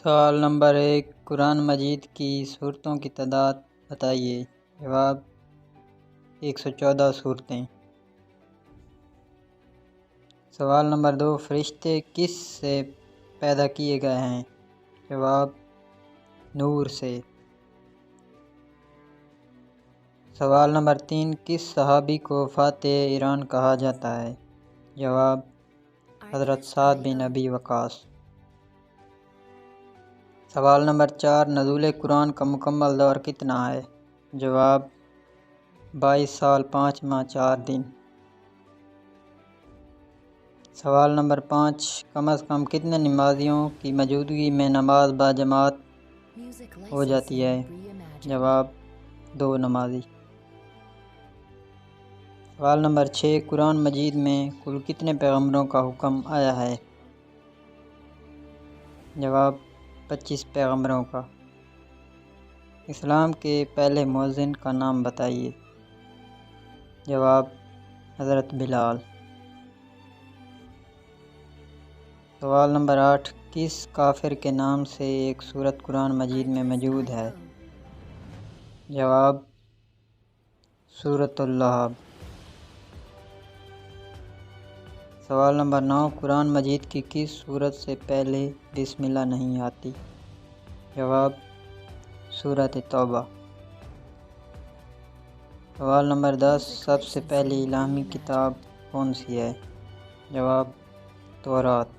سوال نمبر 1، قرآن مجید کی سورتوں کی تعداد بتائیے۔ جواب 114 سورتیں۔ سوال نمبر 2، فرشتے کس سے پیدا کیے گئے ہیں؟ جواب نور سے۔ سوال نمبر 3، کس صحابی کو فاتح ایران کہا جاتا ہے؟ جواب حضرت سعد بن ابی وقاص۔ سوال نمبر 4، نزول قرآن کا مکمل دور کتنا ہے؟ جواب 22 سال 5 ماہ 4 دن۔ سوال نمبر 5، کم از کم کتنے نمازیوں کی موجودگی میں نماز باجماعت ہو جاتی ہے؟ جواب 2 نمازی۔ سوال نمبر 6، قرآن مجید میں کل کتنے پیغمبروں کا حکم آیا ہے؟ جواب 25 پیغمبروں کا۔ اسلام کے پہلے مؤذن کا نام بتائیے۔ جواب حضرت بلال۔ سوال نمبر 8، کس کافر کے نام سے ایک سورت قرآن مجید میں موجود ہے؟ جواب سورۃ اللہب۔ سوال نمبر 9، قرآن مجید کی کس سورت سے پہلے بسم اللہ نہیں آتی؟ جواب سورۃ توبہ۔ سوال نمبر 10، سب سے پہلی الہامی کتاب کون سی ہے؟ جواب تورات۔